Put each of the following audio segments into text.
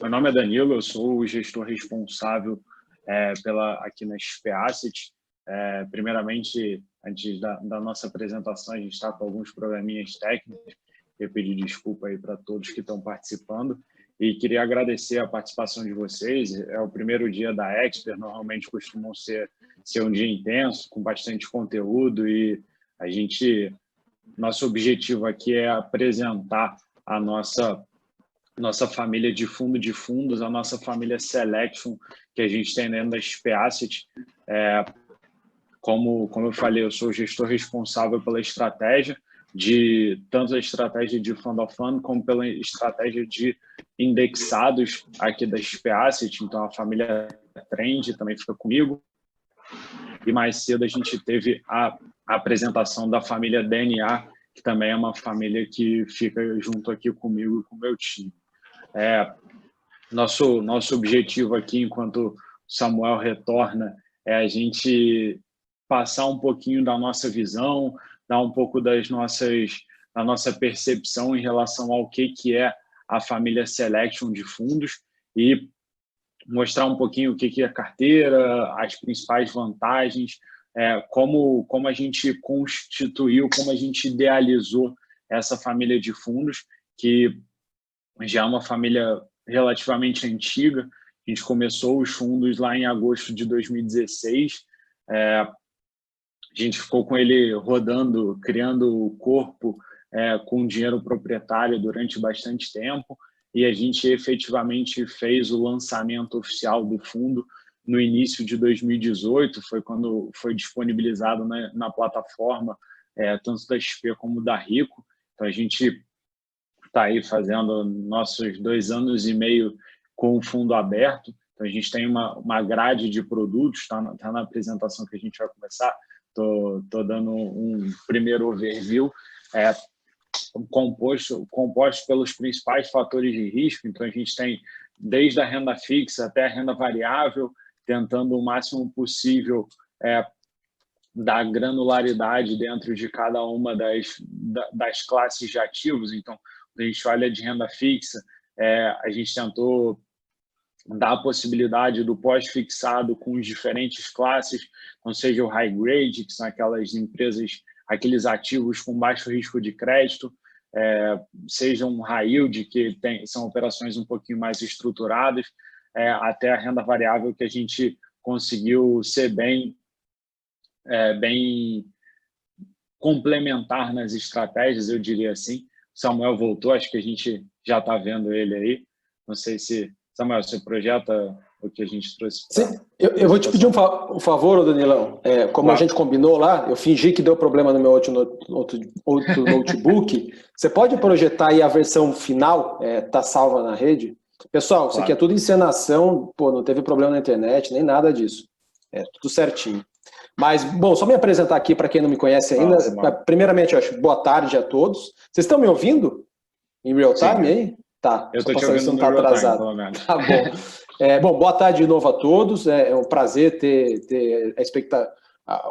Meu nome é Danilo, eu sou o gestor responsável aqui na XP Asset. Primeiramente, antes da nossa apresentação, a gente está com alguns probleminhas técnicos. Eu pedi desculpa aí para todos que estão participando e queria agradecer a participação de vocês. É o primeiro dia da Expert, normalmente costumam ser um dia intenso, com bastante conteúdo, e nosso objetivo aqui é apresentar a nossa família de fundos, a nossa família Selection, que a gente tem dentro da XP Asset. Como eu falei, eu sou o gestor responsável pela estratégia, tanto a estratégia de Fund of Fund, como pela estratégia de indexados aqui da XP Asset. Então, a família Trend também fica comigo. E mais cedo a gente teve a apresentação da família DNA, que também é uma família que fica junto aqui comigo e com o meu time. Nosso objetivo aqui, enquanto o Samuel retorna, é a gente passar um pouquinho da nossa visão, dar um pouco da nossa percepção em relação ao que é a família Selection de fundos e mostrar um pouquinho o que é a carteira, as principais vantagens, como a gente constituiu, como a gente idealizou essa família de fundos, que já é uma família relativamente antiga. A gente começou os fundos lá em agosto de 2016. A gente ficou com ele rodando, criando o corpo com dinheiro proprietário durante bastante tempo, e a gente efetivamente fez o lançamento oficial do fundo no início de 2018, foi quando foi disponibilizado na plataforma, tanto da XP como da Rico. Então, a gente está aí fazendo nossos 2 anos e meio com o fundo aberto. Então, a gente tem uma grade de produtos, está na apresentação que a gente vai começar. Estou dando um primeiro overview, composto pelos principais fatores de risco. Então, a gente tem desde a renda fixa até a renda variável, tentando o máximo possível da granularidade dentro de cada uma das classes de ativos. Então, quando a gente olha de renda fixa, a gente tentou dar a possibilidade do pós-fixado com as diferentes classes, não seja o high grade, que são aquelas empresas, aqueles ativos com baixo risco de crédito, seja um high yield, que são operações um pouquinho mais estruturadas, até a renda variável, que a gente conseguiu ser bem complementar nas estratégias, eu diria assim. O Samuel voltou, acho que a gente já está vendo ele aí. Não sei se... Samuel, você projeta o que a gente trouxe? Sim, eu vou te pedir um favor, Danilão. Como a gente combinou lá, eu fingi que deu problema no meu outro notebook. Você pode projetar aí a versão final, tá salva na rede? Pessoal, isso aqui é tudo encenação, não teve problema na internet, nem nada disso. Tudo certinho. Mas, bom, só me apresentar aqui para quem não me conhece ainda. Primeiramente, eu acho boa tarde a todos. Vocês estão me ouvindo? Em real time aí? Tá. Eu estou te ouvindo no real time, pelo menos. Tá bom. Bom, boa tarde de novo a todos. É um prazer ter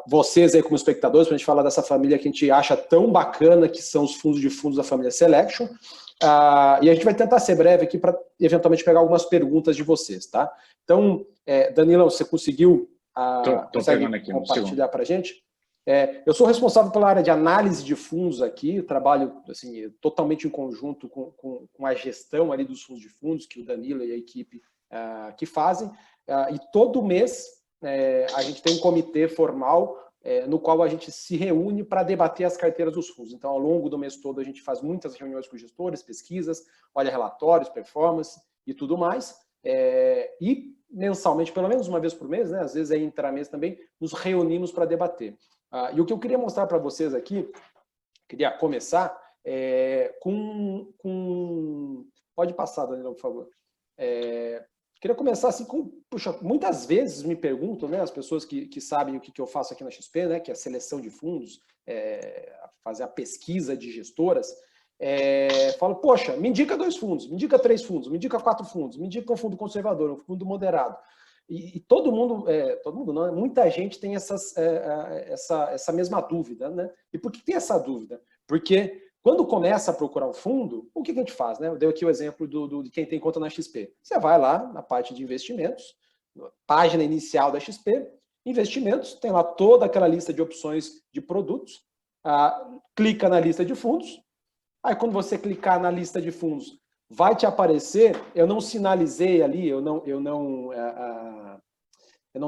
vocês aí como espectadores para a gente falar dessa família que a gente acha tão bacana, que são os fundos de fundos da família Selection. E a gente vai tentar ser breve aqui para eventualmente pegar algumas perguntas de vocês, tá? Então, Danilão, você conseguiu compartilhar para a gente? Eu sou responsável pela área de análise de fundos aqui, trabalho assim, totalmente em conjunto com a gestão ali dos fundos de fundos, que o Danilo e a equipe que fazem, e todo mês a gente tem um comitê formal no qual a gente se reúne para debater as carteiras dos fundos. Então, ao longo do mês todo, a gente faz muitas reuniões com gestores, pesquisas, olha relatórios, performance e tudo mais, e mensalmente, pelo menos uma vez por mês, né, às vezes é intramês também, nos reunimos para debater. E o que eu queria mostrar para vocês aqui, queria começar Pode passar, Danilo, por favor. Queria começar assim com... Puxa, muitas vezes me perguntam, né, as pessoas que sabem o que eu faço aqui na XP, né, que é a seleção de fundos, fazer a pesquisa de gestoras, falam, poxa, me indica 2 fundos, me indica 3 fundos, me indica 4 fundos, me indica um fundo conservador, um fundo moderado. E todo mundo não, muita gente tem essa mesma dúvida, né? E por que tem essa dúvida? Porque Quando começa a procurar um fundo, o que a gente faz? Né? Eu dei aqui o exemplo de quem tem conta na XP. Você vai lá na parte de investimentos, página inicial da XP, investimentos, tem lá toda aquela lista de opções de produtos, clica na lista de fundos, aí quando você clicar na lista de fundos, vai te aparecer, eu não sinalizei ali, eu não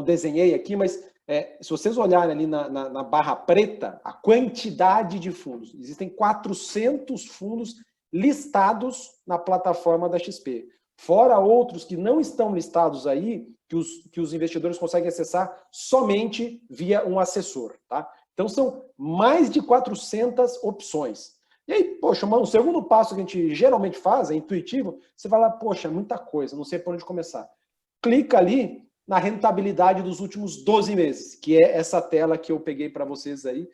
desenhei aqui, mas se vocês olharem ali na barra preta, a quantidade de fundos, existem 400 fundos listados na plataforma da XP. Fora outros que não estão listados aí, que os investidores conseguem acessar somente via um assessor. Tá? Então, são mais de 400 opções. E aí, poxa, um segundo passo que a gente geralmente faz, é intuitivo, você vai lá, poxa, muita coisa, não sei por onde começar. Clica ali na rentabilidade dos últimos 12 meses, que é essa tela que eu peguei para vocês aí.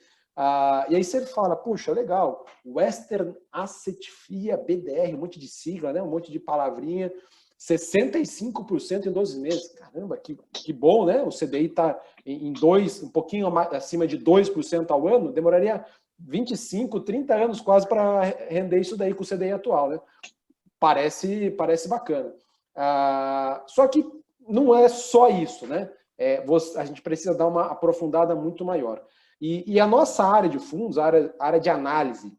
E aí você fala, puxa, legal, Western Asset FIA BDR, um monte de sigla, né? Um monte de palavrinha, 65% em 12 meses. Caramba, que bom, né? O CDI está um pouquinho acima de 2% ao ano, demoraria 25, 30 anos quase para render isso daí com o CDI atual, né? Parece bacana. Só que não é só isso, né? A gente precisa dar uma aprofundada muito maior. E a nossa área de fundos, a área de análise,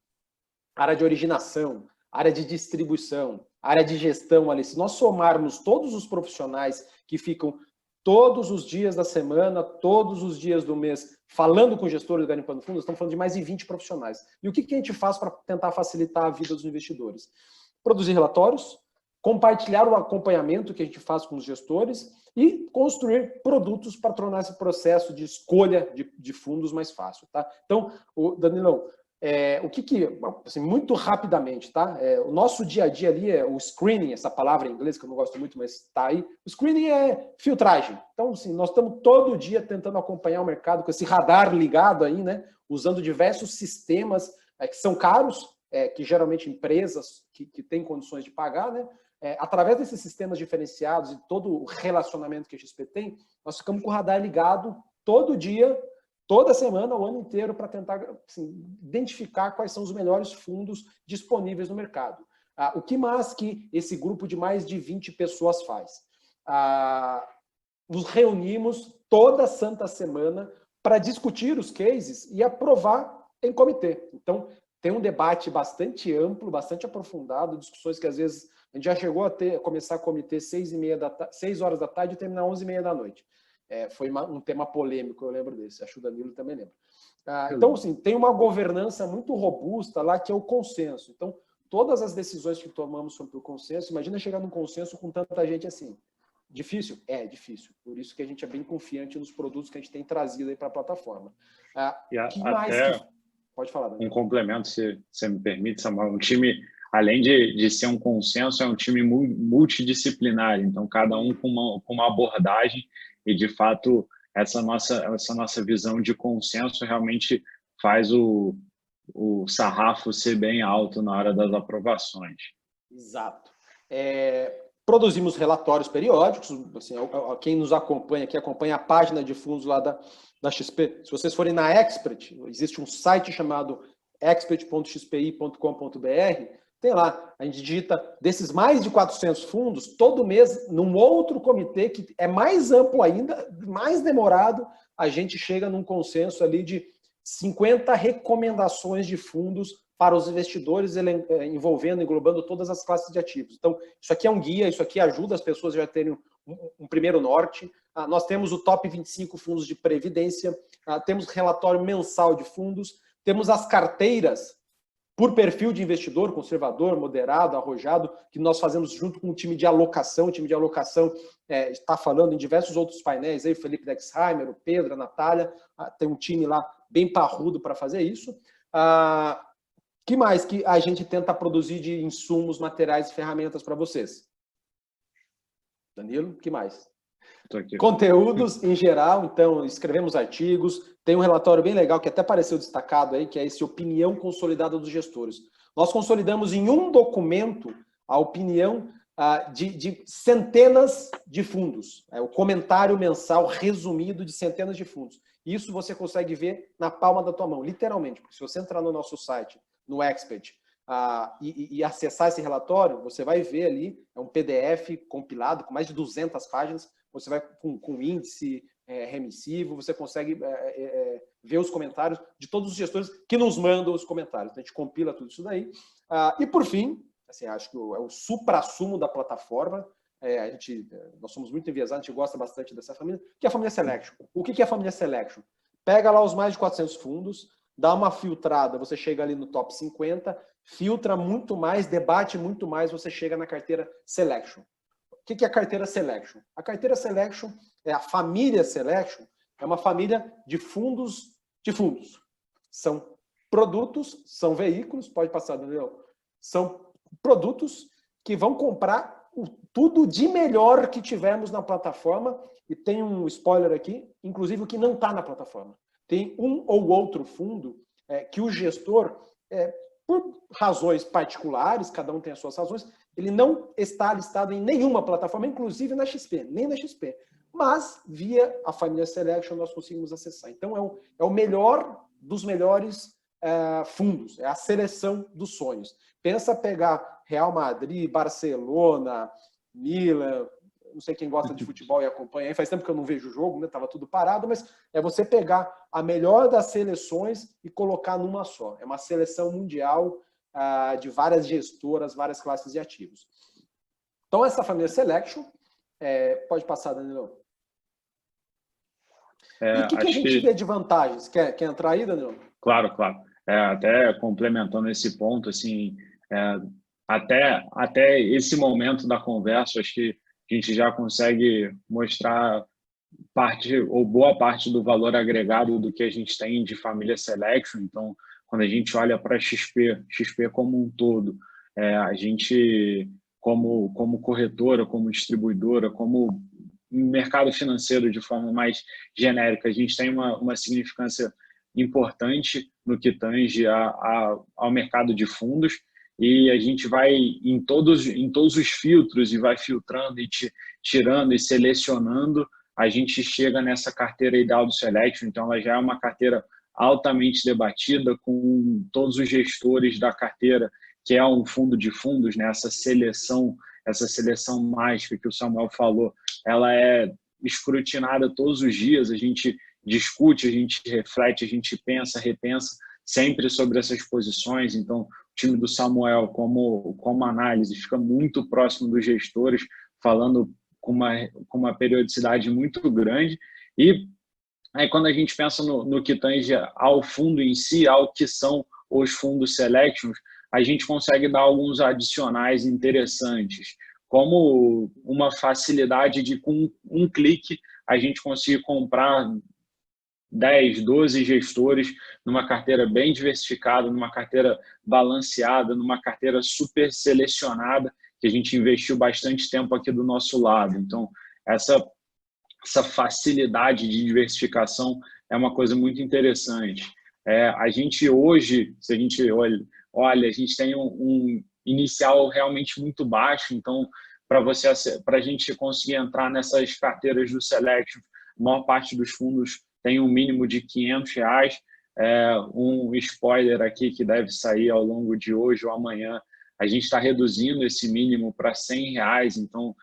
área de originação, área de distribuição, área de gestão ali, se nós somarmos todos os profissionais que ficam todos os dias da semana, todos os dias do mês, falando com gestores garimpando fundos, estamos falando de mais de 20 profissionais. E o que a gente faz para tentar facilitar a vida dos investidores? Produzir relatórios, compartilhar o acompanhamento que a gente faz com os gestores e construir produtos para tornar esse processo de escolha de fundos mais fácil. Tá? Então, Danilão, assim, muito rapidamente, tá? O nosso dia a dia ali é o screening, essa palavra em inglês que eu não gosto muito, mas está aí. O screening é filtragem. Então, assim, nós estamos todo dia tentando acompanhar o mercado com esse radar ligado aí, né? Usando diversos sistemas que são caros, que geralmente empresas que têm condições de pagar, né? Através desses sistemas diferenciados e todo o relacionamento que a XP tem, nós ficamos com o radar ligado todo dia, toda semana, o ano inteiro, para tentar assim, identificar quais são os melhores fundos disponíveis no mercado. O que mais que esse grupo de mais de 20 pessoas faz? Nos reunimos toda santa semana para discutir os cases e aprovar em comitê. Então, tem um debate bastante amplo, bastante aprofundado, discussões que às vezes a gente já chegou a começar a comitê 6 horas da tarde e terminar 11h30 da noite. Foi um tema polêmico, eu lembro desse. Acho que o Danilo também lembra. Então, assim, tem uma governança muito robusta lá, que é o consenso. Então, todas as decisões que tomamos sobre o consenso, imagina chegar num consenso com tanta gente assim. Difícil? É difícil. Por isso que a gente é bem confiante nos produtos que a gente tem trazido aí para a plataforma. Pode falar, Danilo. Um complemento, se você me permite, Samuel. Um time, além de ser um consenso, é um time multidisciplinar. Então, cada um com uma abordagem e, de fato, essa nossa visão de consenso realmente faz o sarrafo ser bem alto na hora das aprovações. Exato. Produzimos relatórios periódicos, assim, quem nos acompanha aqui, acompanha a página de fundos lá da XP. Se vocês forem na Expert, existe um site chamado expert.xpi.com.br, tem lá, a gente digita desses mais de 400 fundos, todo mês, num outro comitê que é mais amplo ainda, mais demorado, a gente chega num consenso ali de 50 recomendações de fundos para os investidores, englobando todas as classes de ativos. Então, isso aqui é um guia, isso aqui ajuda as pessoas já a terem um primeiro norte. Nós temos o top 25 fundos de previdência, temos relatório mensal de fundos, temos as carteiras por perfil de investidor, conservador, moderado, arrojado, que nós fazemos junto com o time de alocação. O time de alocação está falando em diversos outros painéis, aí, o Felipe Dexheimer, o Pedro, a Natália, tem um time lá bem parrudo para fazer isso. Que mais que a gente tenta produzir de insumos, materiais e ferramentas para vocês? Danilo, que mais? Conteúdos em geral, então, escrevemos artigos, tem um relatório bem legal que até apareceu destacado aí, que é esse Opinião Consolidada dos Gestores. Nós consolidamos em um documento a opinião de centenas de fundos, o comentário mensal resumido de centenas de fundos. Isso você consegue ver na palma da tua mão, literalmente, porque se você entrar no nosso site, no Expert e acessar esse relatório, você vai ver ali, é um PDF compilado com mais de 200 páginas, você vai com índice remissivo, você consegue ver os comentários de todos os gestores que nos mandam os comentários. Então, a gente compila tudo isso daí. E, por fim, assim, acho que é o suprassumo da plataforma. Nós somos muito enviesados, a gente gosta bastante dessa família, que é a família Selection. O que é a família Selection? Pega lá os mais de 400 fundos, dá uma filtrada, você chega ali no top 50, filtra muito mais, debate muito mais, você chega na carteira Selection. O que é a carteira Selection? A carteira Selection, a família Selection, é uma família de fundos de fundos. São produtos, são veículos, pode passar, Daniel, são produtos que vão comprar tudo de melhor que tivermos na plataforma, e tem um spoiler aqui, inclusive o que não está na plataforma. Tem um ou outro fundo que o gestor, por razões particulares, cada um tem as suas razões, ele não está listado em nenhuma plataforma, inclusive na XP, nem na XP. Mas, via a família Selection, nós conseguimos acessar. Então, é o melhor dos melhores fundos, é a seleção dos sonhos. Pensa pegar Real Madrid, Barcelona, Milan, não sei quem gosta de futebol e acompanha aí, faz tempo que eu não vejo o jogo, né? Tava tudo parado, mas é você pegar a melhor das seleções e colocar numa só. É uma seleção mundial de várias gestoras, várias classes de ativos. Então, essa família Selection, pode passar, Danilo. E o que a gente vê de vantagens? Quer entrar aí, Danilo? Claro, claro. Até complementando esse ponto, assim, até esse momento da conversa, acho que a gente já consegue mostrar parte ou boa parte do valor agregado do que a gente tem de família Selection. Então, quando a gente olha para a XP como um todo, a gente, como corretora, como distribuidora, como mercado financeiro de forma mais genérica, a gente tem uma significância importante no que tange ao mercado de fundos, e a gente vai em todos os filtros e vai filtrando e tirando e selecionando, a gente chega nessa carteira ideal do Selection. Então, ela já é uma carteira altamente debatida com todos os gestores da carteira, que é um fundo de fundos, né? Essa seleção mágica que o Samuel falou, ela é escrutinada todos os dias, a gente discute, a gente reflete, a gente pensa, repensa sempre sobre essas posições. Então, o time do Samuel, como análise, fica muito próximo dos gestores, falando com uma periodicidade muito grande. E aí, quando a gente pensa no que tange ao fundo em si, ao que são os fundos Selections, a gente consegue dar alguns adicionais interessantes, como uma facilidade de, com um clique, a gente conseguir comprar 10, 12 gestores numa carteira bem diversificada, numa carteira balanceada, numa carteira super selecionada, que a gente investiu bastante tempo aqui do nosso lado. Então, essa facilidade de diversificação é uma coisa muito interessante. A gente hoje, se a gente olha, a gente tem um inicial realmente muito baixo. Então, para a gente conseguir entrar nessas carteiras do Selection, a maior parte dos fundos tem um mínimo de R$500. Um spoiler aqui que deve sair ao longo de hoje ou amanhã, a gente está reduzindo esse mínimo para R$100. Então,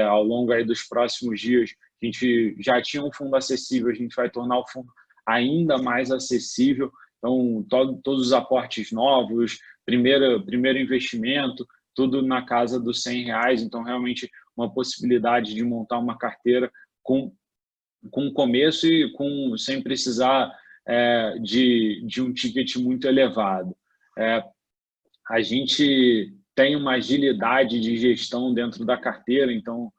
ao longo aí dos próximos dias, a gente já tinha um fundo acessível, a gente vai tornar o fundo ainda mais acessível. Então, todos os aportes novos, primeiro investimento, tudo na casa dos R$100. Então, realmente, uma possibilidade de montar uma carteira com começo e sem precisar de um ticket muito elevado. A gente tem uma agilidade de gestão dentro da carteira. Então,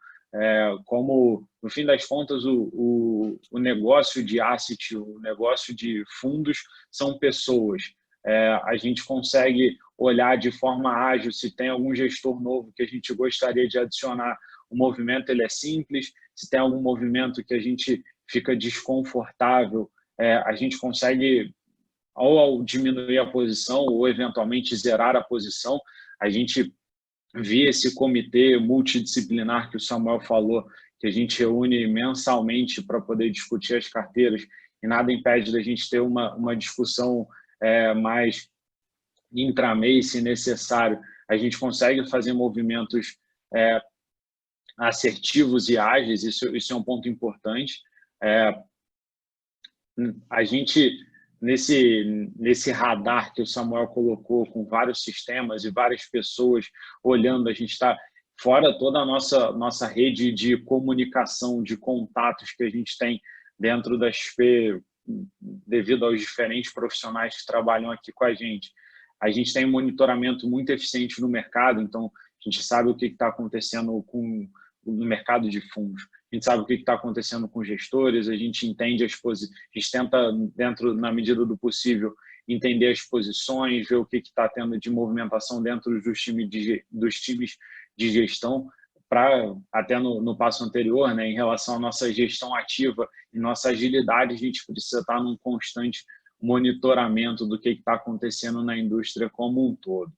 como, no fim das contas, o negócio de asset, o negócio de fundos são pessoas. A gente consegue olhar de forma ágil se tem algum gestor novo que a gente gostaria de adicionar. O movimento ele é simples. Se tem algum movimento que a gente fica desconfortável, a gente consegue ou diminuir a posição ou eventualmente zerar a posição. A gente via esse comitê multidisciplinar que o Samuel falou, que a gente reúne mensalmente para poder discutir as carteiras, e nada impede da gente ter uma discussão mais intramês, se necessário, a gente consegue fazer movimentos assertivos e ágeis, isso é um ponto importante. A gente, nesse radar que o Samuel colocou, com vários sistemas e várias pessoas olhando, a gente está fora toda a nossa rede de comunicação, de contatos que a gente tem dentro da XP, devido aos diferentes profissionais que trabalham aqui com a gente. A gente tem um monitoramento muito eficiente no mercado, então a gente sabe o que está acontecendo no mercado de fundos. A gente sabe o que está acontecendo com gestores, a gente entende a gente tenta, na medida do possível, entender as posições, ver o que está tendo de movimentação dentro dos times de gestão, até no passo anterior, né, em relação à nossa gestão ativa e nossa agilidade, a gente precisa estar num constante monitoramento do que está acontecendo na indústria como um todo.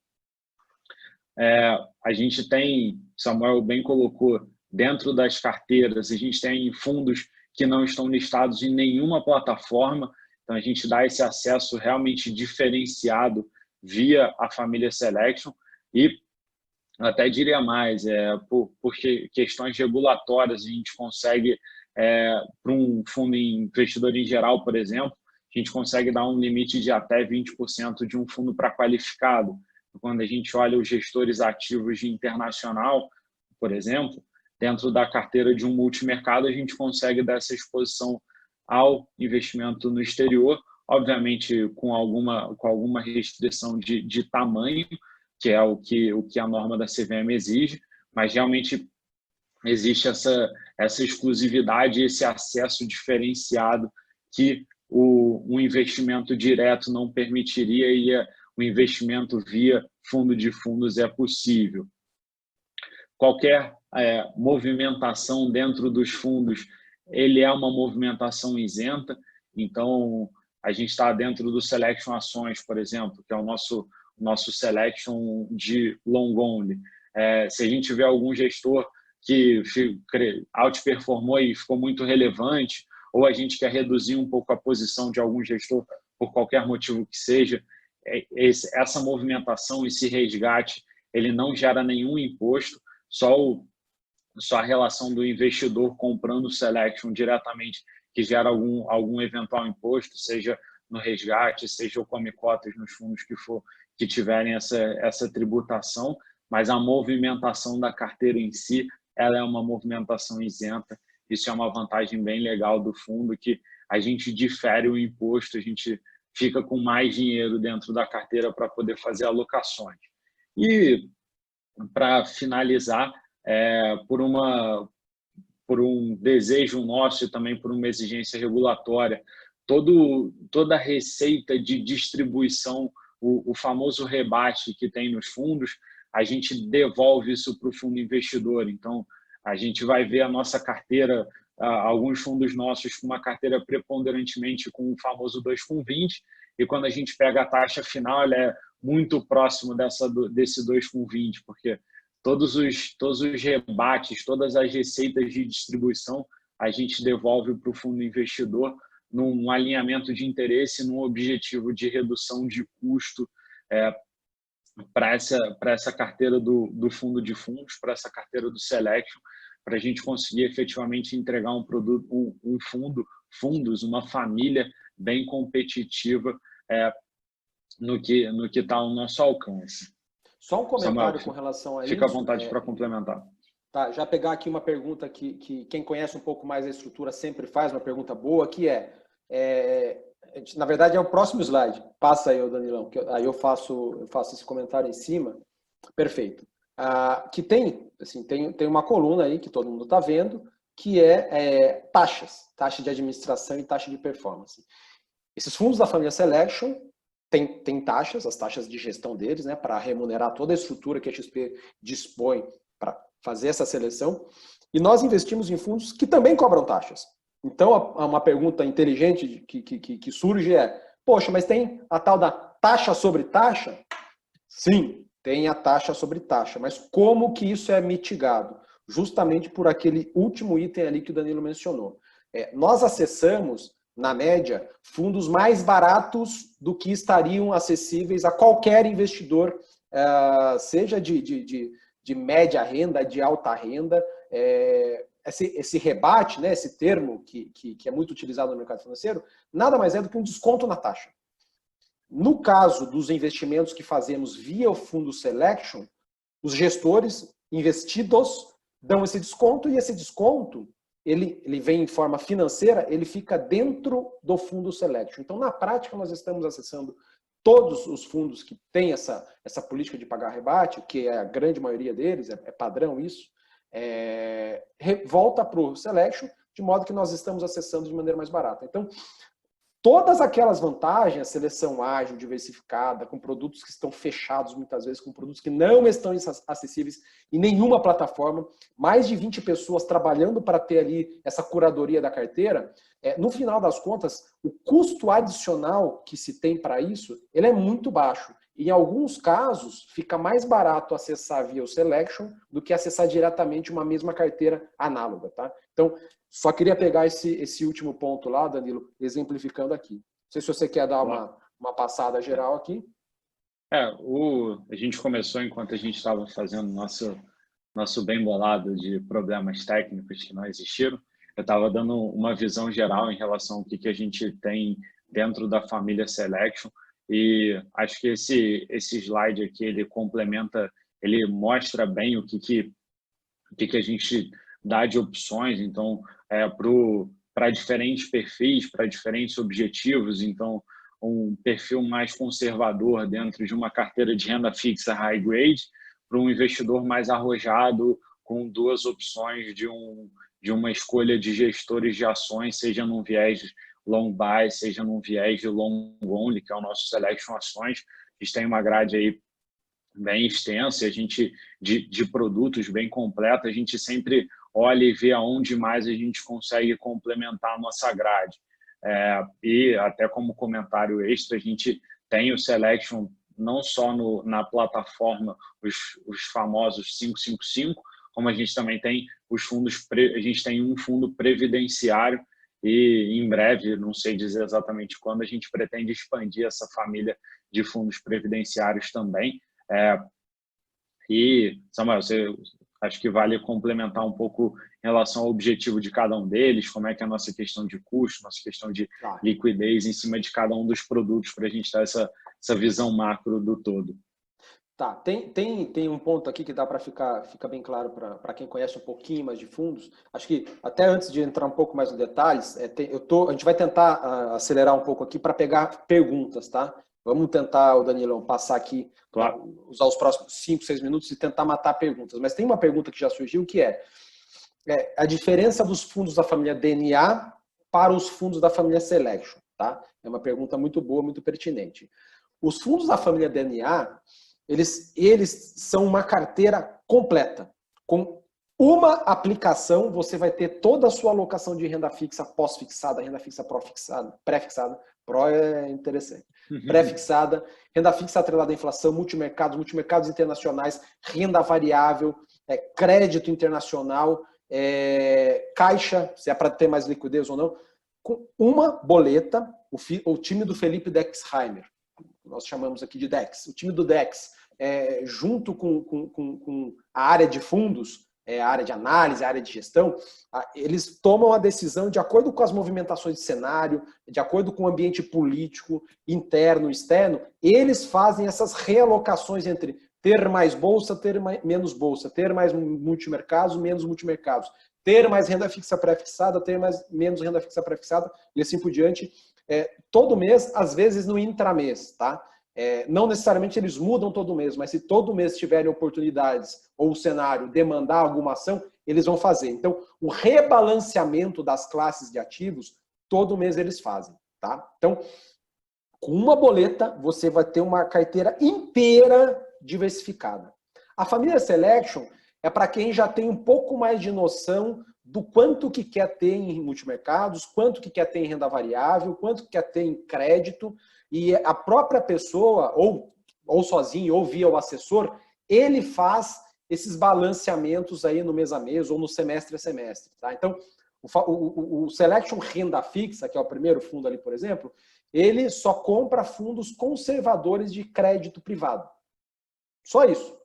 A gente tem, Samuel bem colocou, dentro das carteiras, a gente tem fundos que não estão listados em nenhuma plataforma, então a gente dá esse acesso realmente diferenciado via a família Selection e até diria mais, por questões regulatórias, a gente consegue, para um fundo investidor em geral, por exemplo, a gente consegue dar um limite de até 20% de um fundo para qualificado. Quando a gente olha os gestores ativos de internacional, por exemplo, dentro da carteira de um multimercado, a gente consegue dar essa exposição ao investimento no exterior, obviamente com alguma restrição de tamanho, que é o que a norma da CVM exige, mas realmente existe essa exclusividade, esse acesso diferenciado que o investimento direto não permitiria e o investimento via fundo de fundos é possível. Qualquer movimentação dentro dos fundos, ele é uma movimentação isenta, então a gente está dentro do Selection Ações, por exemplo, que é o nosso Selection de long only. Se a gente tiver algum gestor que outperformou e ficou muito relevante, ou a gente quer reduzir um pouco a posição de algum gestor por qualquer motivo que seja, essa movimentação, esse resgate, ele não gera nenhum imposto, só a relação do investidor comprando o Selection diretamente que gera algum eventual imposto, seja no resgate, seja o come cotas nos fundos que tiverem essa tributação, mas a movimentação da carteira em si, ela é uma movimentação isenta. Isso é uma vantagem bem legal do fundo, que a gente difere o imposto, a gente fica com mais dinheiro dentro da carteira para poder fazer alocações. E, para finalizar, por um desejo nosso e também por uma exigência regulatória, toda a receita de distribuição, o famoso rebate que tem nos fundos, a gente devolve isso para o fundo investidor. Então, a gente vai ver a nossa carteira, alguns fundos nossos com uma carteira preponderantemente com o famoso 2/20, e quando a gente pega a taxa final, ela é muito próximo desse 2/20, porque todos os rebates, todas as receitas de distribuição, a gente devolve para o fundo investidor num alinhamento de interesse, num objetivo de redução de custo para essa carteira do fundo de fundos, para essa carteira do Selection, para a gente conseguir efetivamente entregar um produto, fundos, uma família bem competitiva no que está ao nosso alcance. Só um comentário, Samuel, com relação a isso. Fica à vontade para complementar. Tá, já pegar aqui uma pergunta que quem conhece um pouco mais a estrutura sempre faz, uma pergunta boa, que na verdade é o próximo slide. Passa aí, Danilão, que aí eu faço esse comentário em cima. Perfeito. Que tem uma coluna aí que todo mundo está vendo, que taxa de administração e taxa de performance. Esses fundos da família Selection tem taxas, as taxas de gestão deles, né, para remunerar toda a estrutura que a XP dispõe para fazer essa seleção. E nós investimos em fundos que também cobram taxas. Então, uma pergunta inteligente que surge poxa, mas tem a tal da taxa sobre taxa? Sim, tem a taxa sobre taxa, mas como que isso é mitigado? Justamente por aquele último item ali que o Danilo mencionou. Nós acessamos na média, fundos mais baratos do que estariam acessíveis a qualquer investidor, seja de média renda, de alta renda. Esse rebate, né, esse termo que é muito utilizado no mercado financeiro, nada mais é do que um desconto na taxa. No caso dos investimentos que fazemos via o fundo Selection, os gestores investidos dão esse desconto, e esse desconto ele vem em forma financeira, ele fica dentro do fundo Selection. Então, na prática, nós estamos acessando todos os fundos que têm essa política de pagar rebate, que é a grande maioria deles, é padrão isso, volta para o Selection, de modo que nós estamos acessando de maneira mais barata. Então, todas aquelas vantagens, a seleção ágil, diversificada, com produtos que estão fechados muitas vezes, com produtos que não estão acessíveis em nenhuma plataforma, mais de 20 pessoas trabalhando para ter ali essa curadoria da carteira, no final das contas, o custo adicional que se tem para isso, ele é muito baixo. Em alguns casos, fica mais barato acessar via o Selection do que acessar diretamente uma mesma carteira análoga, tá? Então, só queria pegar esse último ponto lá, Danilo, exemplificando aqui. Não sei se você quer dar uma passada geral aqui. A gente começou enquanto a gente estava fazendo nosso bem bolado de problemas técnicos que não existiram. Eu estava dando uma visão geral em relação ao que a gente tem dentro da família Selection, e acho que esse slide aqui, ele complementa, ele mostra bem o que a gente dá de opções. Então, para diferentes perfis, para diferentes objetivos. Então, um perfil mais conservador dentro de uma carteira de renda fixa high grade, para um investidor mais arrojado, com duas opções de uma escolha de gestores de ações, seja num viés long buy, seja num viés de long only, que é o nosso Selection Ações. A gente tem uma grade aí bem extensa, a gente de produtos bem completa, a gente sempre olha e vê aonde mais a gente consegue complementar a nossa grade. E até como comentário extra, a gente tem o Selection não só na plataforma, os famosos 555, como a gente também tem os fundos, a gente tem um fundo previdenciário, e em breve, não sei dizer exatamente quando, a gente pretende expandir essa família de fundos previdenciários também. E, Samuel, acho que vale complementar um pouco em relação ao objetivo de cada um deles, como é que é a nossa questão de custo, nossa questão de liquidez em cima de cada um dos produtos, para a gente dar essa visão macro do todo. Tá, tem um ponto aqui que dá para ficar bem claro para quem conhece um pouquinho mais de fundos. Acho que até antes de entrar um pouco mais nos detalhes, a gente vai tentar acelerar um pouco aqui para pegar perguntas, tá? Vamos tentar, o Danilão, passar aqui, claro, usar os próximos 5, 6 minutos e tentar matar perguntas. Mas tem uma pergunta que já surgiu, que é a diferença dos fundos da família DNA para os fundos da família Selection, tá? É uma pergunta muito boa, muito pertinente. Os fundos da família DNA, eles são uma carteira completa. Com uma aplicação, você vai ter toda a sua alocação de renda fixa pós-fixada, renda fixa pré-fixada. Pró é interessante. Pré-fixada, renda fixa atrelada à inflação, multimercados internacionais, renda variável, crédito internacional, caixa, se é para ter mais liquidez ou não, com uma boleta, o time do Felipe Dexheimer, nós chamamos aqui de DEX, o time do DEX, junto com a área de fundos, a área de análise, a área de gestão, eles tomam a decisão de acordo com as movimentações de cenário, de acordo com o ambiente político, interno, externo, eles fazem essas realocações entre ter mais bolsa, ter menos bolsa, ter mais multimercados, menos multimercados, ter mais renda fixa pré-fixada, ter menos renda fixa pré-fixada, e assim por diante, todo mês, às vezes no intramês, tá? Não necessariamente eles mudam todo mês, mas se todo mês tiverem oportunidades ou o cenário demandar alguma ação, eles vão fazer. Então, o rebalanceamento das classes de ativos, todo mês eles fazem, tá? Então, com uma boleta, você vai ter uma carteira inteira diversificada. A família Selection é para quem já tem um pouco mais de noção do quanto que quer ter em multimercados, quanto que quer ter em renda variável, quanto que quer ter em crédito, e a própria pessoa, ou sozinho, ou via o assessor, ele faz esses balanceamentos aí no mês a mês ou no semestre a semestre. Tá? Então, O Selection Renda Fixa, que é o primeiro fundo ali, por exemplo, ele só compra fundos conservadores de crédito privado. Só isso.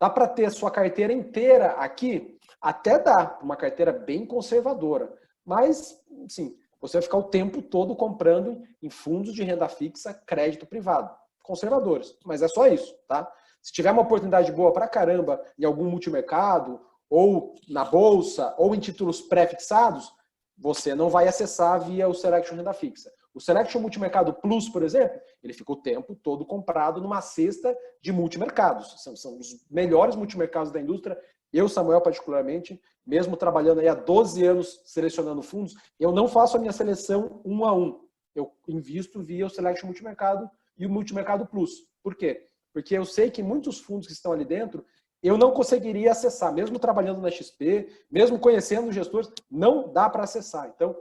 Dá para ter a sua carteira inteira aqui? Até dá, uma carteira bem conservadora. Mas, sim, você vai ficar o tempo todo comprando em fundos de renda fixa crédito privado. Conservadores. Mas é só isso, tá? Se tiver uma oportunidade boa pra caramba em algum multimercado, ou na bolsa, ou em títulos pré-fixados, você não vai acessar via o Selection Renda Fixa. O Selection Multimercado Plus, por exemplo, ele fica o tempo todo comprado numa cesta de multimercados. São os melhores multimercados da indústria. Eu, Samuel, particularmente, mesmo trabalhando aí há 12 anos selecionando fundos, eu não faço a minha seleção um a um. Eu invisto via o Selection Multimercado e o Multimercado Plus. Por quê? Porque eu sei que muitos fundos que estão ali dentro, eu não conseguiria acessar, mesmo trabalhando na XP, mesmo conhecendo os gestores, não dá para acessar. Então,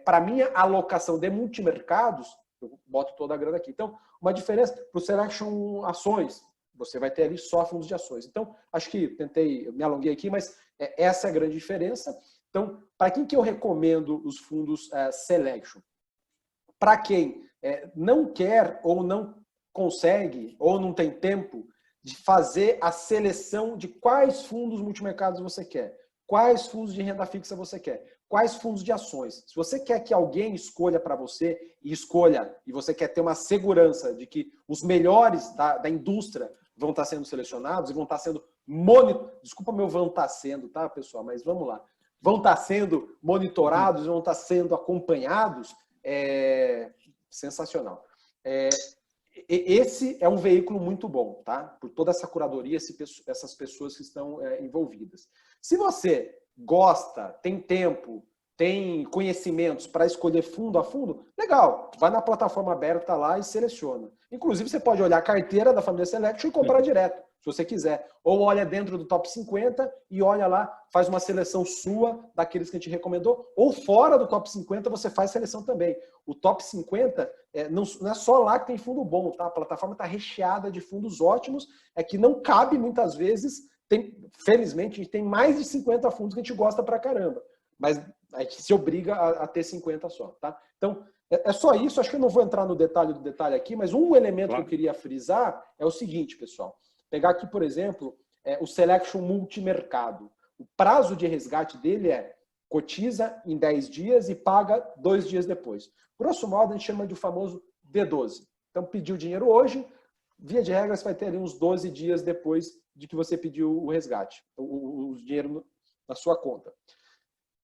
para minha alocação de multimercados, eu boto toda a grana aqui. Então, uma diferença para o Selection Ações, você vai ter ali só fundos de ações. Então, acho que me alonguei aqui, mas essa é a grande diferença. Então, para quem que eu recomendo os fundos Selection? Para quem não quer ou não consegue ou não tem tempo de fazer a seleção de quais fundos multimercados você quer, quais fundos de renda fixa você quer, quais fundos de ações. Se você quer que alguém escolha para você e você quer ter uma segurança de que os melhores da indústria vão estar sendo selecionados e vão estar sendo monitorados, desculpa meu vão estar sendo, tá, pessoal, mas vamos lá, vão estar sendo monitorados, vão estar sendo acompanhados, sensacional. Esse é um veículo muito bom, tá? Por toda essa curadoria, essas pessoas que estão envolvidas. Se você gosta, tem tempo, tem conhecimentos para escolher fundo a fundo, legal, vai na plataforma aberta lá e seleciona. Inclusive, você pode olhar a carteira da família Selection e comprar direto, se você quiser. Ou olha dentro do top 50 e olha lá, faz uma seleção sua daqueles que a gente recomendou. Ou fora do top 50 você faz seleção também. O top 50 não é só lá que tem fundo bom, tá? A plataforma está recheada de fundos ótimos, é que não cabe muitas vezes, felizmente, a gente tem mais de 50 fundos que a gente gosta pra caramba. Mas a gente se obriga a ter 50 só, tá? Então, é só isso. Acho que eu não vou entrar no detalhe do detalhe aqui, mas um elemento que eu queria frisar é o seguinte, pessoal. Pegar aqui, por exemplo, o Selection Multimercado. O prazo de resgate dele cotiza em 10 dias e paga 2 dias depois. Grosso modo, a gente chama de o famoso D12. Então, pediu dinheiro hoje, via de regra, você vai ter ali uns 12 dias depois de que você pediu o resgate, o dinheiro na sua conta.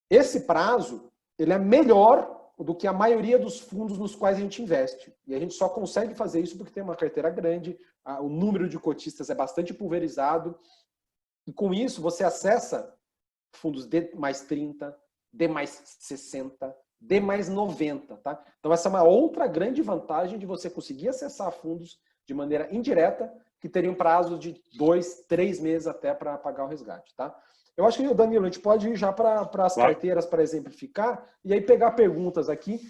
Esse prazo, ele é melhor do que a maioria dos fundos nos quais a gente investe. E a gente só consegue fazer isso porque tem uma carteira grande, o número de cotistas é bastante pulverizado, e com isso você acessa fundos D mais 30, D mais 60, D mais 90. Tá? Então essa é uma outra grande vantagem de você conseguir acessar fundos de maneira indireta, que teriam prazo de 2, 3 meses até para pagar o resgate. Tá? Eu acho que, Danilo, a gente pode ir já para as carteiras para exemplificar e aí pegar perguntas aqui.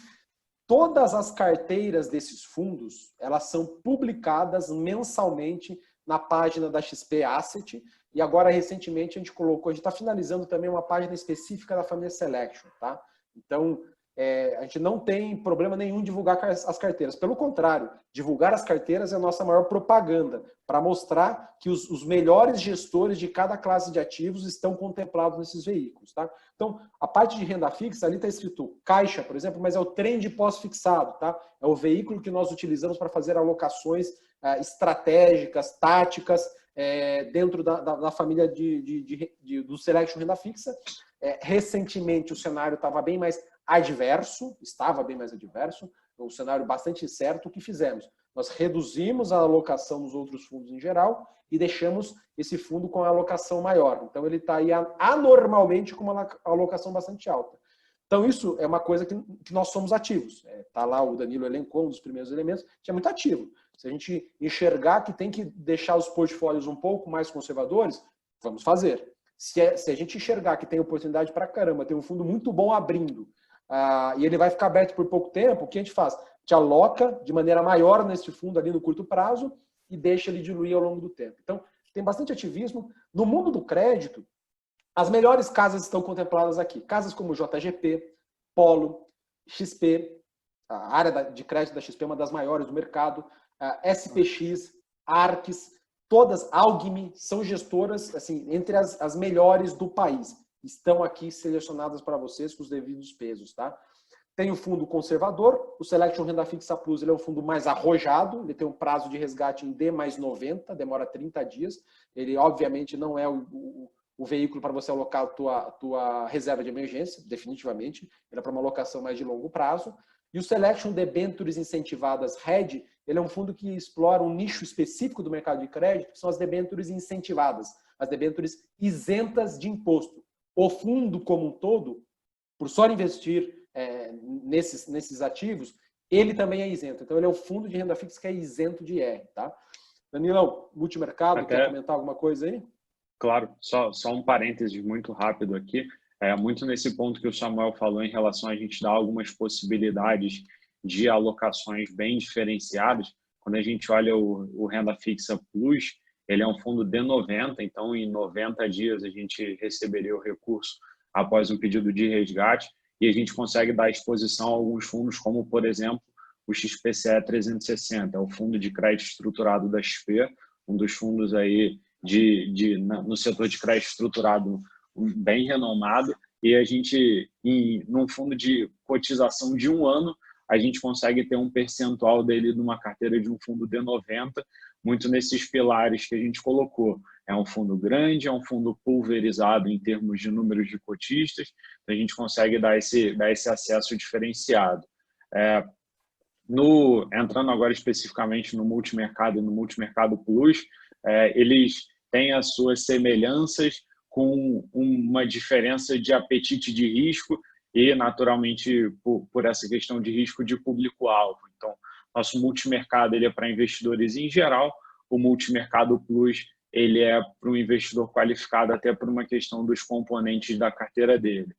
Todas as carteiras desses fundos, elas são publicadas mensalmente na página da XP Asset e agora, recentemente, a gente está finalizando também uma página específica da família Selection, tá? Então, a gente não tem problema nenhum em divulgar as carteiras. Pelo contrário, divulgar as carteiras é a nossa maior propaganda, para mostrar que os melhores gestores de cada classe de ativos estão contemplados nesses veículos. Tá? Então, a parte de renda fixa, ali está escrito Caixa, por exemplo, mas é o trem de pós-fixado. Tá? É o veículo que nós utilizamos para fazer alocações estratégicas, táticas, dentro da família do Selection Renda Fixa. Recentemente, o cenário estava bem mais adverso, um cenário bastante incerto. O que fizemos? Nós reduzimos a alocação nos outros fundos em geral e deixamos esse fundo com a alocação maior. Então, ele está aí anormalmente com uma alocação bastante alta. Então, isso é uma coisa que nós somos ativos. Está lá, o Danilo elencou um dos primeiros elementos, a gente é muito ativo. Se a gente enxergar que tem que deixar os portfólios um pouco mais conservadores, vamos fazer. Se a gente enxergar que tem oportunidade para caramba, tem um fundo muito bom abrindo, e ele vai ficar aberto por pouco tempo, o que a gente faz? A gente aloca de maneira maior nesse fundo ali no curto prazo e deixa ele diluir ao longo do tempo. Então, tem bastante ativismo. No mundo do crédito, As melhores casas estão contempladas aqui. Casas como JGP, Polo, XP, a área de crédito da XP é uma das maiores do mercado, SPX, Arques, todas, Algme, são gestoras assim, entre as melhores do país. Estão aqui selecionadas para vocês com os devidos pesos, tá? Tem o fundo conservador, o Selection Renda Fixa Plus, ele é um fundo mais arrojado, ele tem um prazo de resgate em D+90, demora 30 dias. Ele, obviamente, não é o veículo para você alocar a tua reserva de emergência, definitivamente. Ele é para uma alocação mais de longo prazo. E o Selection Debentures Incentivadas RED, ele é um fundo que explora um nicho específico do mercado de crédito, que são as debêntures incentivadas, as debêntures isentas de imposto. O fundo como um todo, por só investir nesses ativos, ele também é isento. Então, ele é um fundo de renda fixa que é isento de IR. Tá? Danilão, multimercado, quer comentar alguma coisa aí? Claro, só um parêntese muito rápido aqui. Muito nesse ponto que o Samuel falou em relação a gente dar algumas possibilidades de alocações bem diferenciadas. Quando a gente olha o Renda Fixa Plus, ele é um fundo D90, então em 90 dias a gente receberia o recurso após um pedido de resgate e a gente consegue dar exposição a alguns fundos, como, por exemplo, o XPCE 360, o Fundo de Crédito Estruturado da XP, um dos fundos aí no setor de crédito estruturado bem renomado, e a gente, num fundo de cotização de 1 ano, a gente consegue ter um percentual dele numa carteira de um fundo D90, muito nesses pilares que a gente colocou. É um fundo grande, é um fundo pulverizado em termos de números de cotistas, então a gente consegue dar esse acesso diferenciado. Entrando agora especificamente no multimercado e no multimercado plus, eles têm as suas semelhanças com uma diferença de apetite de risco e, naturalmente, por essa questão de risco de público-alvo. Então, nosso multimercado ele é para investidores em geral, o multimercado plus ele é para um investidor qualificado até por uma questão dos componentes da carteira dele.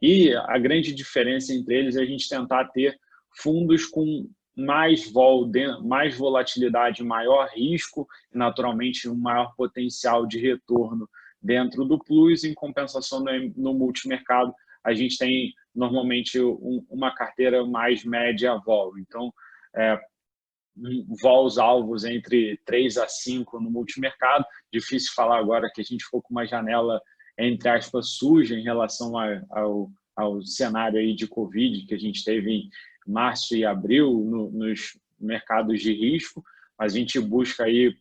E a grande diferença entre eles é a gente tentar ter fundos com mais volatilidade, maior risco e, naturalmente, um maior potencial de retorno dentro do Plus. Em compensação, no multimercado, a gente tem normalmente uma carteira mais média vol. Então, vols alvos entre 3 a 5 no multimercado. Difícil falar agora que a gente ficou com uma janela, entre aspas, suja em relação ao cenário aí de Covid que a gente teve em março e abril nos mercados de risco, mas a gente busca aí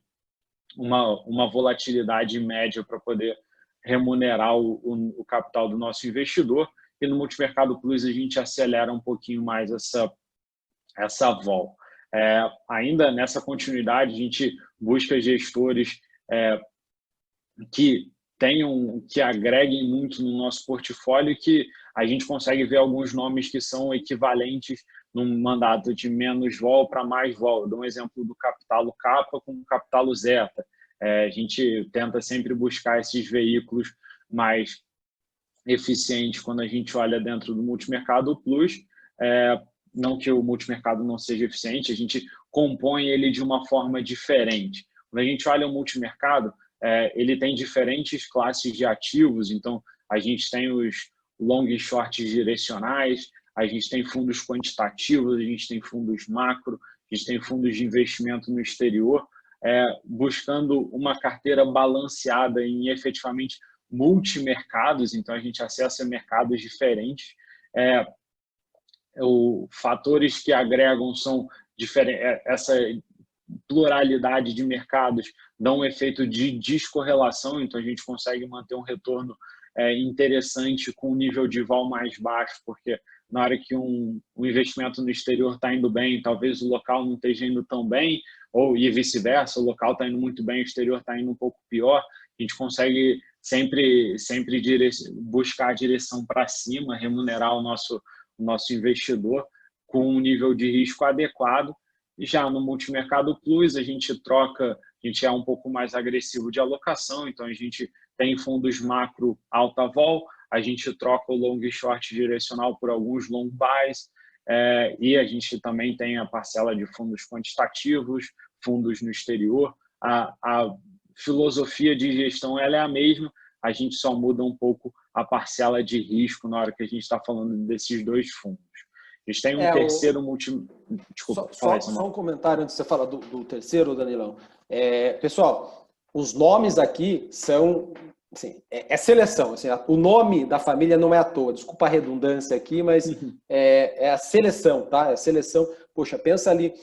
uma volatilidade média para poder remunerar o capital do nosso investidor, e no multimercado plus a gente acelera um pouquinho mais essa vol. Ainda nessa continuidade, a gente busca gestores que agreguem muito no nosso portfólio, que a gente consegue ver alguns nomes que são equivalentes num mandato de menos vol para mais vol. Dou um exemplo do Capitalo Kappa com o Capitalo Zeta. A gente tenta sempre buscar esses veículos mais eficientes quando a gente olha dentro do multimercado plus. Não que o multimercado não seja eficiente, a gente compõe ele de uma forma diferente. Quando a gente olha o multimercado, ele tem diferentes classes de ativos, então a gente tem os long e short direcionais, a gente tem fundos quantitativos, a gente tem fundos macro, a gente tem fundos de investimento no exterior, buscando uma carteira balanceada em efetivamente multimercados, então a gente acessa mercados diferentes. Fatores que agregam são diferentes, essa pluralidade de mercados dão um efeito de descorrelação, então a gente consegue manter um retorno interessante com um nível de vol mais baixo, porque na hora que um investimento no exterior está indo bem, talvez o local não esteja indo tão bem, e vice-versa, o local está indo muito bem, o exterior está indo um pouco pior, a gente consegue sempre buscar a direção para cima, remunerar o nosso investidor com um nível de risco adequado. E já no multimercado plus, a gente é um pouco mais agressivo de alocação, então a gente tem fundos macro alta vol, a gente troca o long e short direcional por alguns long buys, e a gente também tem a parcela de fundos quantitativos, fundos no exterior. A filosofia de gestão ela é a mesma, a gente só muda um pouco a parcela de risco na hora que a gente está falando desses dois fundos. A gente tem um terceiro Desculpa, só um comentário antes de você falar do terceiro, Danilão. Pessoal, os nomes aqui são... Assim, seleção. Assim, o nome da família não é à toa. Desculpa a redundância aqui, mas é a seleção, tá? É a seleção. Poxa, pensa ali,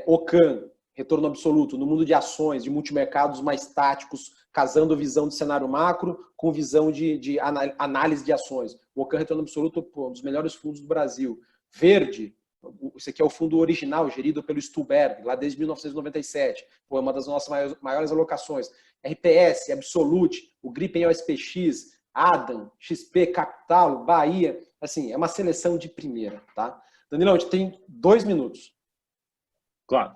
Ocon, retorno absoluto, no mundo de ações, de multimercados mais táticos, casando visão de cenário macro com visão de análise de ações. O Ocon, retorno absoluto, um dos melhores fundos do Brasil. Verde, esse aqui é o fundo original, gerido pelo Stuberg, lá desde 1997. Foi uma das nossas maiores alocações. RPS, Absolute, o Gripen OSPX, Adam, XP Capital, Bahia. Assim, é uma seleção de primeira, tá? Danilão, a gente tem 2 minutos. Claro.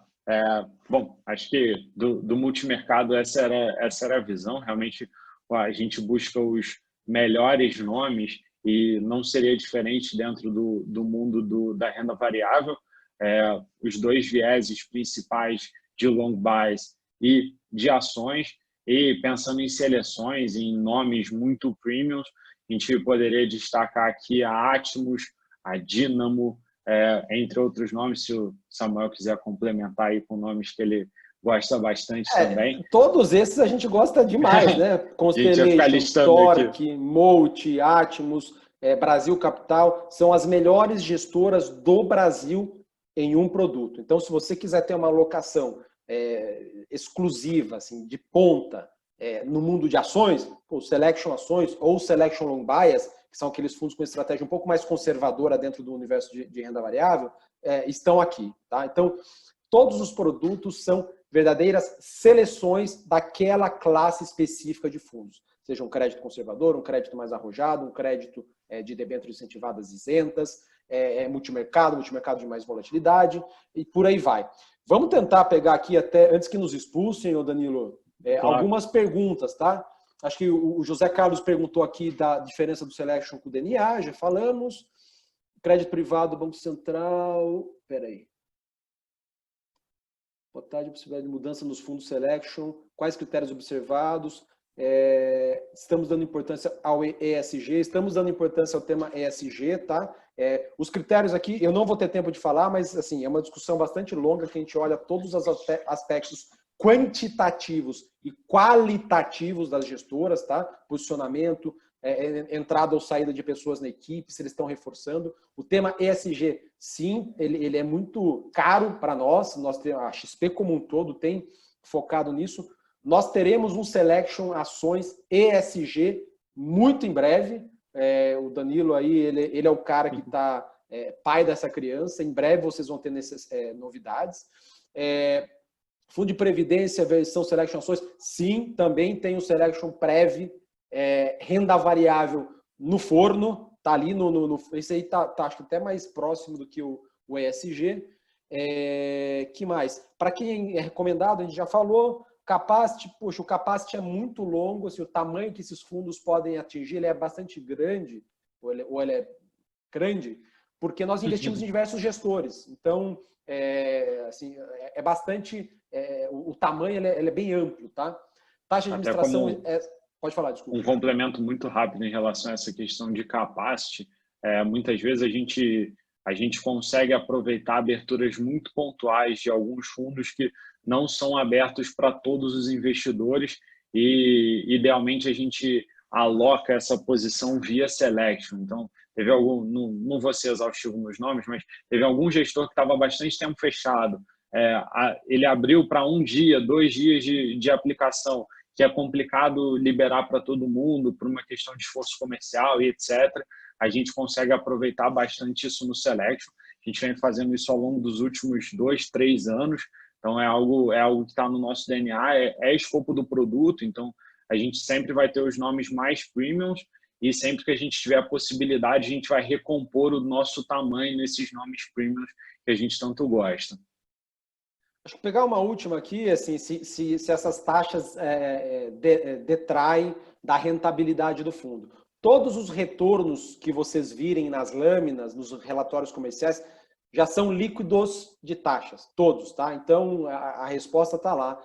Bom, acho que do multimercado essa era a visão. Realmente a gente busca os melhores nomes e não seria diferente dentro do mundo da renda variável. Os 2 vieses principais de long buys e de ações, e pensando em seleções, em nomes muito premiums, a gente poderia destacar aqui a Atmos, a Dynamo, entre outros nomes, se o Samuel quiser complementar aí com nomes que ele gosta bastante também. Todos esses a gente gosta demais, né? Constellation, Torque, Molt, Atmos, Brasil Capital, são as melhores gestoras do Brasil em um produto. Então, se você quiser ter uma alocação exclusiva, assim, de ponta, no mundo de ações, o Selection Ações ou Selection Long Bias, que são aqueles fundos com estratégia um pouco mais conservadora dentro do universo de renda variável, estão aqui. Tá? Então, todos os produtos são verdadeiras seleções daquela classe específica de fundos. Seja um crédito conservador, um crédito mais arrojado, um crédito de debêntures incentivadas isentas, multimercado de mais volatilidade e por aí vai. Vamos tentar pegar aqui até, antes que nos expulsem, ô Danilo, claro, algumas perguntas, tá? Acho que o José Carlos perguntou aqui da diferença do Selection com o DNA, já falamos. Crédito privado, Banco Central, peraí. Boa tarde, possibilidade de mudança nos fundos Selection, quais critérios observados? Estamos dando importância ao ESG, estamos dando importância ao tema ESG, tá? Os critérios aqui, eu não vou ter tempo de falar, mas assim, é uma discussão bastante longa que a gente olha todos os aspectos quantitativos e qualitativos das gestoras, tá? Posicionamento, entrada ou saída de pessoas na equipe, se eles estão reforçando. O tema ESG, sim, ele é muito caro para nós a XP como um todo tem focado nisso. Nós teremos um Selection Ações ESG muito em breve. O Danilo aí, ele é o cara que está pai dessa criança. Em breve vocês vão ter novidades. Fundo de Previdência, versão Selection Ações, sim, também tem o Selection Prev, renda variável no forno, tá ali esse aí tá acho que até mais próximo do que o ESG. Que mais? Para quem é recomendado, a gente já falou. Capacity, poxa, o Capacity é muito longo, assim, o tamanho que esses fundos podem atingir, ele é bastante grande, ou ele é grande, porque nós investimos em diversos gestores. Então, assim, bastante, o tamanho ele é bem amplo, tá? Taxa de administração, pode falar, desculpa. Um complemento muito rápido em relação a essa questão de Capacity, muitas vezes a gente consegue aproveitar aberturas muito pontuais de alguns fundos que não são abertos para todos os investidores e, idealmente, a gente aloca essa posição via Selection. Então, teve algum, não vou ser exaustivo nos nomes, mas teve algum gestor que estava bastante tempo fechado. Ele abriu para 1 dia, 2 dias de aplicação, que é complicado liberar para todo mundo, por uma questão de esforço comercial e etc. A gente consegue aproveitar bastante isso no Selection. A gente vem fazendo isso ao longo dos últimos 2, 3 anos. Então, é algo que está no nosso DNA, é escopo do produto. Então, a gente sempre vai ter os nomes mais premiums e sempre que a gente tiver a possibilidade, a gente vai recompor o nosso tamanho nesses nomes premiums que a gente tanto gosta. Acho que pegar uma última aqui, assim, se essas taxas detraem da rentabilidade do fundo. Todos os retornos que vocês virem nas lâminas, nos relatórios comerciais, já são líquidos de taxas, todos, tá? Então, a resposta está lá.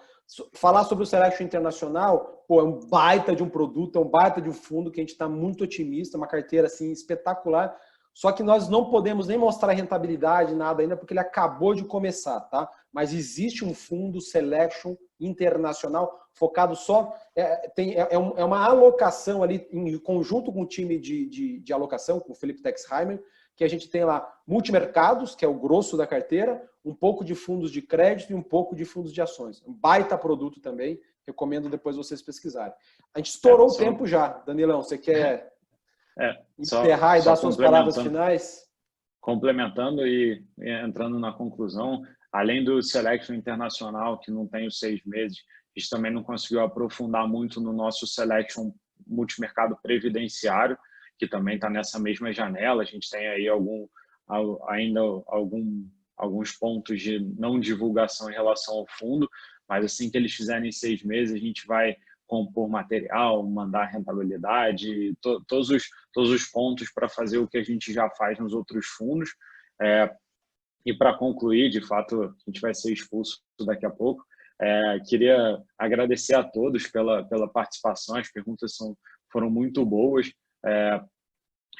Falar sobre o Selection Internacional, pô, é um baita de um produto, é um baita de um fundo que a gente está muito otimista, uma carteira assim espetacular. Só que nós não podemos nem mostrar rentabilidade, nada ainda, porque ele acabou de começar, tá? Mas existe um fundo Selection Internacional focado só... É uma alocação ali, em conjunto com o time de alocação, com o Felipe Texheimer, que a gente tem lá multimercados, que é o grosso da carteira, um pouco de fundos de crédito e um pouco de fundos de ações. Um baita produto também, recomendo depois vocês pesquisarem. A gente estourou o tempo já. Danilão, você quer encerrar e dar suas palavras finais? Complementando e entrando na conclusão, além do Selection Internacional, que não tem os 6 meses, a gente também não conseguiu aprofundar muito no nosso Selection multimercado previdenciário, que também está nessa mesma janela. A gente tem aí ainda alguns pontos de não divulgação em relação ao fundo, mas assim que eles fizerem 6 meses, a gente vai compor material, mandar rentabilidade, todos os pontos para fazer o que a gente já faz nos outros fundos. E para concluir, de fato, a gente vai ser expulso daqui a pouco. Queria agradecer a todos pela participação, as perguntas foram muito boas. A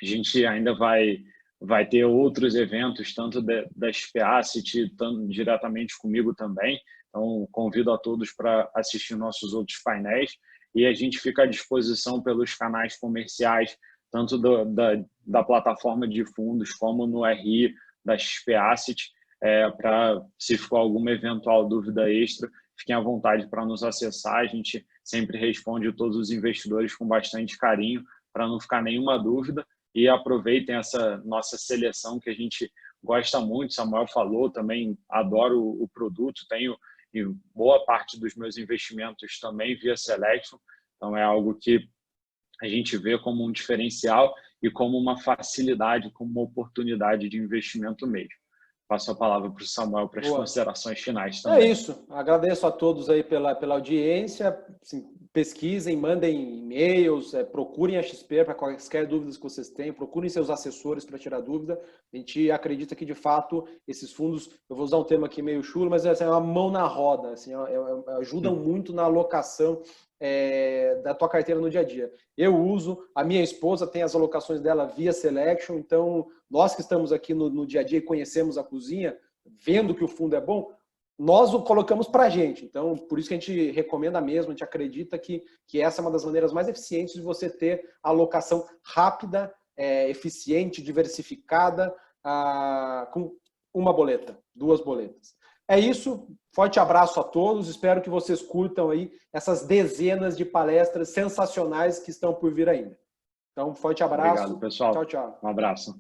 gente ainda vai ter outros eventos, tanto da SPACT, tanto diretamente comigo também. Então, convido a todos para assistir nossos outros painéis e a gente fica à disposição pelos canais comerciais, tanto da plataforma de fundos como no RI da SPACT, para, se for alguma eventual dúvida extra, fiquem à vontade para nos acessar. A gente sempre responde todos os investidores com bastante carinho, para não ficar nenhuma dúvida. E aproveitem essa nossa seleção, que a gente gosta muito. Samuel falou, também adoro o produto, tenho boa parte dos meus investimentos também via Selection, então é algo que a gente vê como um diferencial e como uma facilidade, como uma oportunidade de investimento mesmo. Passo a palavra para o Samuel para as considerações finais também. É isso. Agradeço a todos aí pela audiência. Assim, pesquisem, mandem e-mails, procurem a XP para quaisquer dúvidas que vocês tenham, procurem seus assessores para tirar dúvida. A gente acredita que, de fato, esses fundos, eu vou usar um termo aqui meio chulo, mas é uma mão na roda, assim, ajudam muito na alocação da tua carteira no dia a dia. Eu uso, a minha esposa tem as alocações dela via Selection, então nós que estamos aqui no dia a dia e conhecemos a cozinha, vendo que o fundo é bom, nós o colocamos para a gente. Então, por isso que a gente recomenda mesmo, a gente acredita que essa é uma das maneiras mais eficientes de você ter a alocação rápida, eficiente, diversificada, com uma boleta, 2 boletas. É isso, forte abraço a todos, espero que vocês curtam aí essas dezenas de palestras sensacionais que estão por vir ainda. Então, forte abraço. Obrigado, pessoal. Tchau, tchau. Um abraço.